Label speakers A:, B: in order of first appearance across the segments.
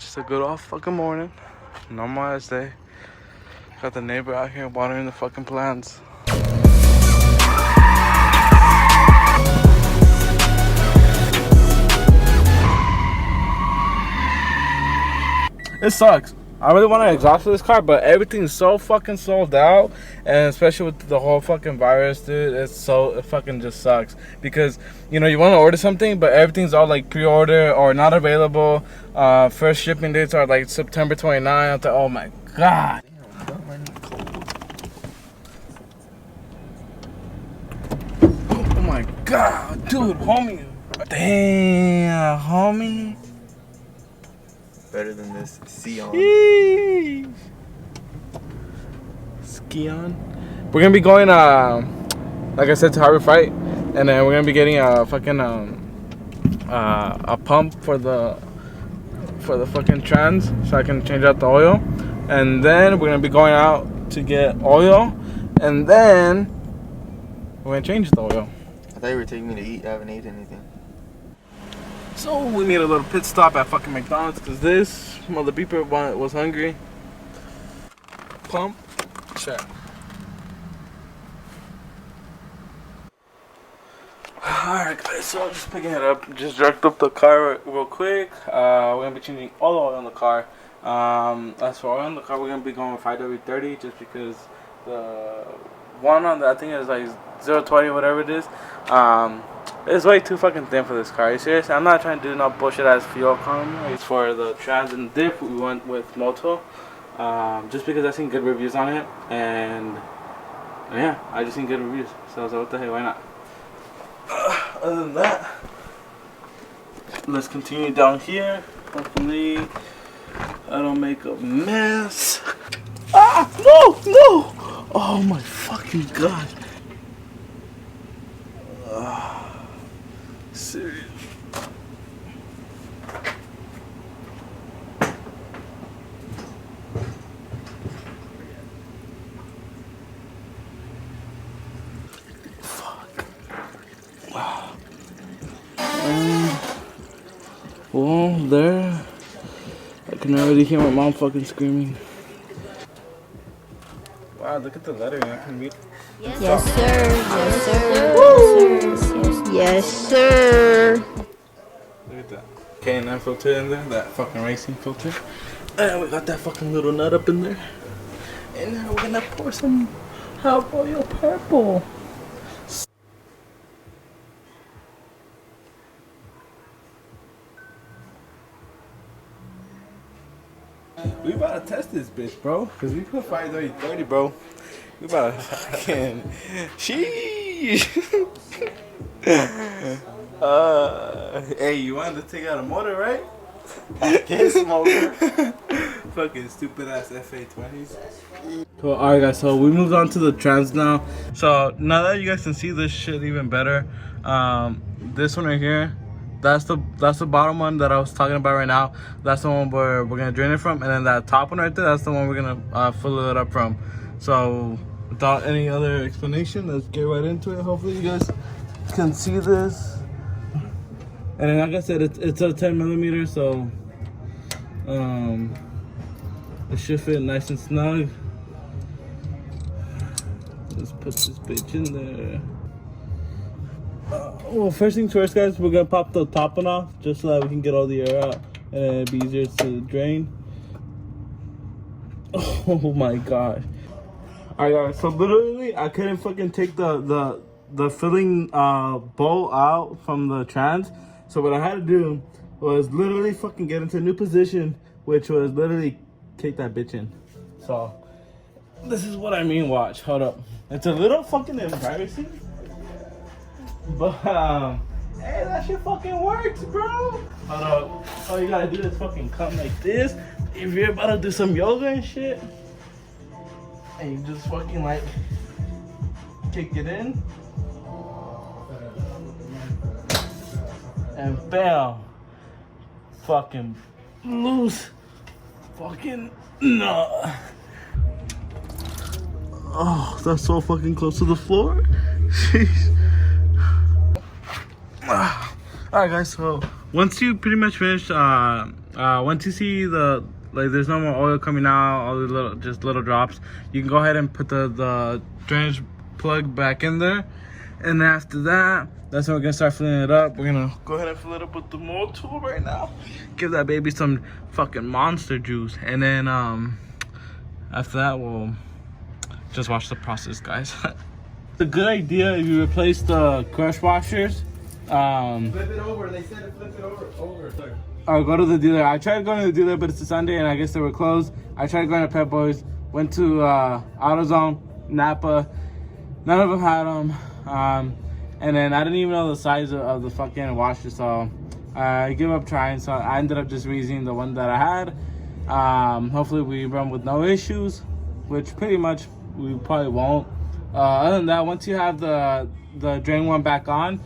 A: Just a good old fucking morning. Normal ass day. Got the neighbor out here watering the fucking plants. It sucks. I really want to exhaust for this car, but everything's so fucking sold out, and especially with the whole fucking virus, dude, it fucking just sucks. Because, you know, you want to order something, but everything's all like pre-order or not available. First shipping dates are like September 29th. I'm like, oh my god. Oh my god, dude, homie. Damn, homie.
B: Better than this Sion.
A: Skion. We're gonna be going, like I said, to Harbor Freight, and then we're gonna be getting a fucking a pump for the fucking trans, so I can change out the oil, and then we're gonna be going out to get oil, and then we're gonna change the oil.
B: I thought you were taking me to eat. I haven't ate anything.
A: So we made a little pit stop at fucking McDonald's because this mother beeper was hungry. Pump, check. Alright guys, so just picking it up. Just jerked up the car real quick. We're gonna be changing all the oil in the car. As for oil in the car, we're gonna be going with 5W30 just because the one on the, I think it's like 020, whatever it is. It's way too fucking thin for this car. Are you serious? I'm not trying to do no bullshit ass fuel economy. It's for the trans and Diff. We went with Moto, just because I seen good reviews on it, and yeah, I just seen good reviews. So I was like, what the hell, why not? Other than that, let's continue down here. Hopefully, I don't make a mess. Ah, no! Oh my fucking god. Serious. Fuck. Wow. Well, there. I can already hear my mom fucking screaming. Wow, look at the lettering. I can read.
C: Yes, sir. Yes, sir. Yes, sir.
A: Look at that K&N filter in there, that fucking racing filter. And we got that fucking little nut up in there. And now we're gonna pour some hot oil purple. We about to test this bitch, bro. Cause we put 530, bro. We about to fucking sheesh. Hey, you wanted to take out a motor, right?
B: Kiss motor.
A: Fucking stupid ass FA20s. Cool. Alright guys, so we moved on to the trans now. So now that you guys can see this shit even better, this one right here, that's the bottom one that I was talking about right now. That's the one where we're gonna drain it from, and then that top one right there, that's the one we're gonna fill it up from. So without any other explanation, let's get right into it. Hopefully you guys can see this. And then like I said, it's a 10mm, so it should fit nice and snug. Let's put this bitch in there. Well, first things first, guys, we're gonna pop the top one off just so that we can get all the air out and it'll be easier to drain. Oh my god. Alright guys, so literally I couldn't fucking take the filling bowl out from the trans. So what I had to do was literally fucking get into a new position, which was literally kick that bitch in. So this is what I mean. Watch, hold up. It's a little fucking embarrassing, but hey, that shit fucking works, bro. Hold up. All you gotta do is fucking come like this. If you're about to do some yoga and shit, and you just fucking like kick it in, and bam, fucking loose, fucking no. Oh, that's so fucking close to the floor. Jeez. Alright guys, so once you pretty much finish, once you see the like there's no more oil coming out, all the little drops, you can go ahead and put the drainage plug back in there, and after that, that's when we're gonna start filling it up. We're gonna go ahead and fill it up with the mold tool right now. Give that baby some fucking monster juice, and then after that we'll just watch the process, guys. It's a good idea if you replace the crush washers.
B: Flip it over. They said to flip it over. Sorry.
A: Or go to the dealer. I tried going to the dealer, but it's a Sunday and I guess they were closed. I tried going to Pep Boys, went to AutoZone, Napa. None of them had them. And then I didn't even know the size of the fucking washer, so I gave up trying. So I ended up just reusing the one that I had. Hopefully we run with no issues, which pretty much we probably won't. Other than that, once you have the drain one back on,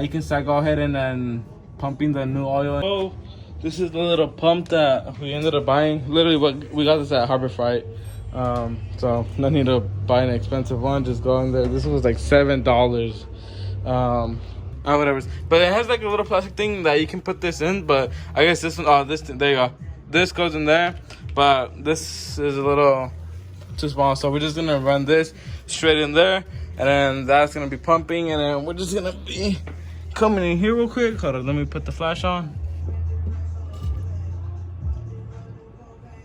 A: you can start go ahead and then pumping the new oil. Oh, this is the little pump that we ended up buying. Literally, we got this at Harbor Freight. So no need to buy an expensive one. Just go in there. This was like $7. Whatever. But it has like a little plastic thing that you can put this in. But I guess this one, there you go. This goes in there. But this is a little too small. So we're just gonna run this straight in there, and then that's gonna be pumping, and then we're just gonna be coming in here real quick. Hold on, let me put the flash on.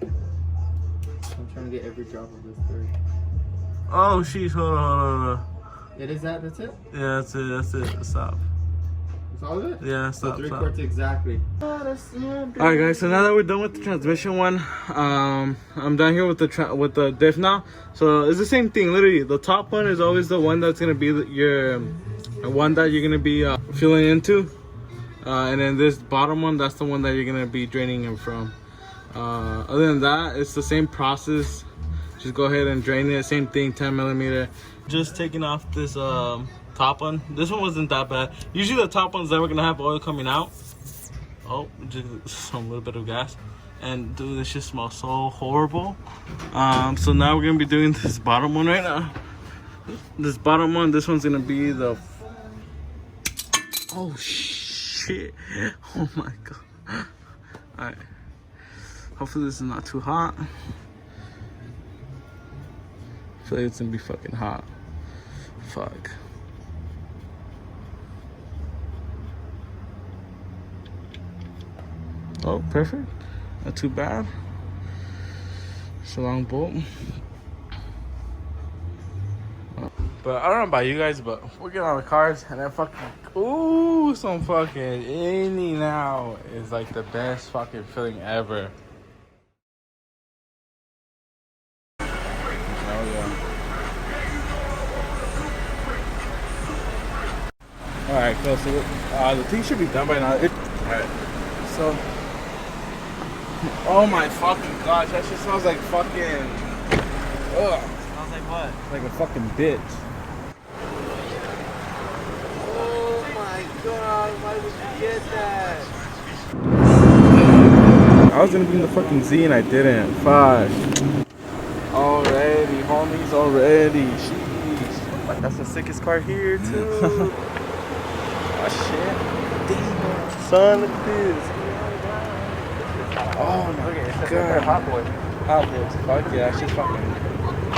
B: I'm trying to get every drop of this third.
A: Oh, sheesh, hold on.
B: It is that? That's it?
A: Yeah, that's it. Stop.
B: That's all of it?
A: Yeah,
B: So
A: stop.
B: 3/4 exactly.
A: Alright, guys. So now that we're done with the transmission one, I'm down here with the diff now. So it's the same thing. Literally, the top one is always the one that's gonna be your one that you're gonna be filling into, and then this bottom one, that's the one that you're gonna be draining it from. Other than that, it's the same process. Just go ahead and drain it. Same thing, 10 millimeter. Just taking off this top one. This one wasn't that bad. Usually the top one's never gonna have oil coming out. Oh, just some little bit of gas. And dude, this just smells so horrible. So now we're gonna be doing this bottom one right now. This bottom one, this one's gonna be the... Oh shit. Oh my god. Alright. Hopefully this is not too hot. I feel like it's gonna be fucking hot. Fuck. Oh, perfect. Not too bad. It's a long bolt. But I don't know about you guys, but we're getting on the cars and then fucking, ooh, some fucking Indy now is like the best fucking feeling ever. Alright, cool. So the thing should be done by now. Alright. So, oh my fucking gosh, that shit smells like fucking. Ugh.
B: Smells like what?
A: Like a fucking bitch.
B: Oh my god, why would you get that?
A: I was gonna be in the fucking Z and I didn't. Fuck. Already, homies, already. Jeez.
B: That's the sickest car here too.
A: Oh shit.
B: Damn, son, look at this.
A: Oh my
B: It's
A: god.
B: Hot Boy.
A: Hot Boys. Fuck yeah, she's fucking.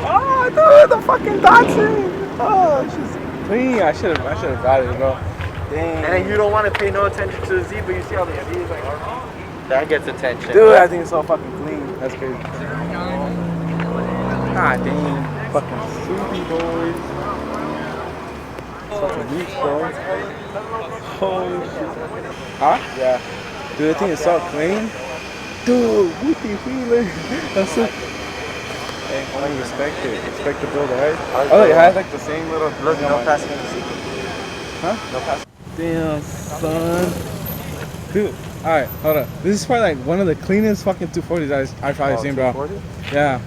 A: Oh, dude, the fucking Datsun. Oh, she's clean. I should have got it, bro. Dang.
B: And you don't want to pay no attention to the Z, but you see how the Z is like, that gets attention.
A: Dude, I think it's so fucking clean. That's crazy. Ah, dang. Fucking soupy boys. Fucking weak, bro. Holy shit. Huh? Yeah. Dude, that thing is so clean. Dude, whoopie wheeler. That's so. Hey, I like respect it. Respect the builder, right? Oh, it has like the same little.
B: Look, no passing in the seat.
A: Huh?
B: No passing.
A: Damn, son. Dude, alright, hold up. This is probably like one of the cleanest fucking 240s I've probably seen, bro.
B: 240?
A: Yeah.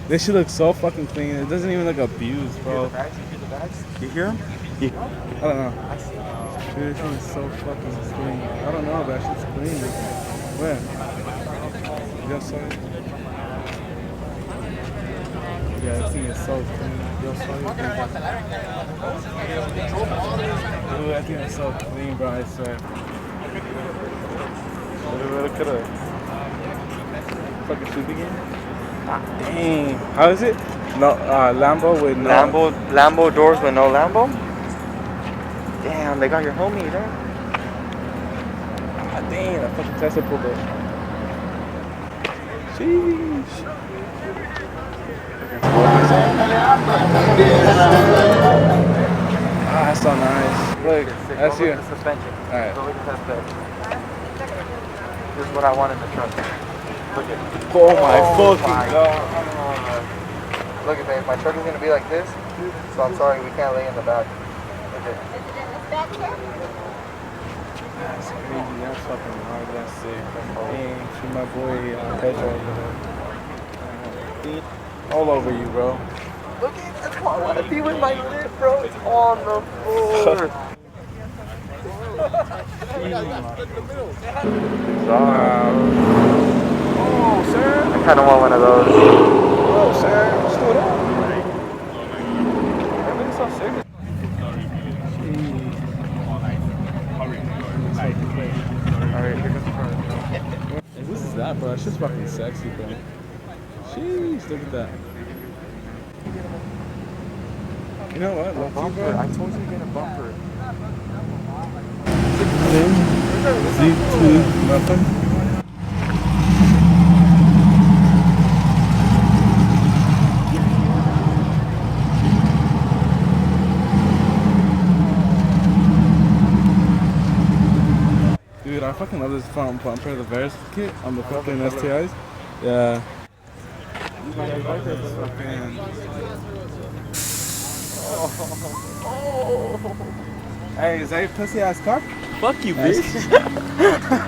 A: This shit looks so fucking clean. It doesn't even look abused, bro.
B: You hear the bags?
A: You hear him? I don't know. Dude, this thing is so fucking clean. I don't know, but that shit's clean. Where? Yo, sorry. Yeah, this thing is so clean. Yo, sorry. Dude, that thing is so clean, bro, I swear. Look at it. Fucking shooting game. Ah, dang. How is it? No, Lambo with no.
B: Lambo doors with no Lambo? Damn, they got your homie there.
A: Ah, dang, that fucking Tesla pulled up. Sheesh. Ah, that's so nice. Look, that's you.
B: The suspension.
A: Alright.
B: Go look at that bed. This is what I want in the truck. Look at it.
A: Oh my fucking god.
B: Look at babe, my truck is gonna be like this, so I'm sorry we can't lay in the back. Look at it.
A: That's crazy. That's fucking hard. That's sick. Dang, see my boy Pedro over there. All over you, bro.
B: Look at that's why I wanna be with my lip, bro. It's on the floor.
A: Oh, sir.
B: I kinda want one of those.
A: Oh, sir. Slow down. Everything's so serious.
B: Alright, here goes the car.
A: This is that, bro. That's just fucking sexy, bro. Jeez, look at that. You know what? Look,
B: Bumper.
A: bro.
B: I told you to get a bumper.
A: Z2, nothing. Dude, I fucking love this front bumper, the Veris kit on the fucking STIs. Yeah. Hey, is that your pussy ass car?
D: Fuck you, bitch.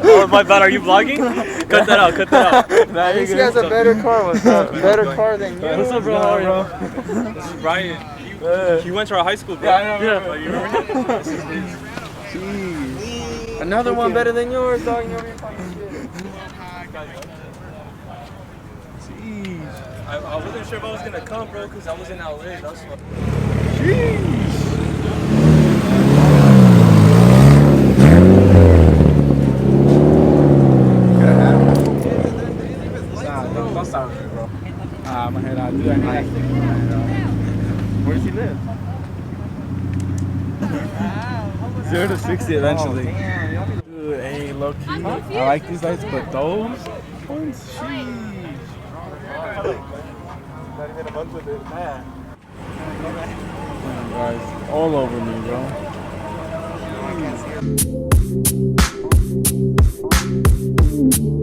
D: Oh, my bad. Are you vlogging? Cut that out. Cut that out.
B: Nah, this guy's a better car. What's up? Better car than you.
D: What's up, bro? How are you? This is Brian. You went to our high school, bro.
A: Yeah, I know.
D: Oh, you remember? This is his.
A: Jeez.
B: Another one better than yours, dog. You know what I mean?
A: Jeez.
D: I wasn't sure if I was gonna come, bro, because I was in LA. That's why.
A: Jeez. Don't stop with me, bro. I'm gonna head out. Do that.
B: Where does he live?
A: 0 to 60 eventually. Dude, hey, low key. I like these lights, but those ones, sheesh.
B: Not even a month with it. Man.
A: Guys, all over me, bro.
B: I can't see it.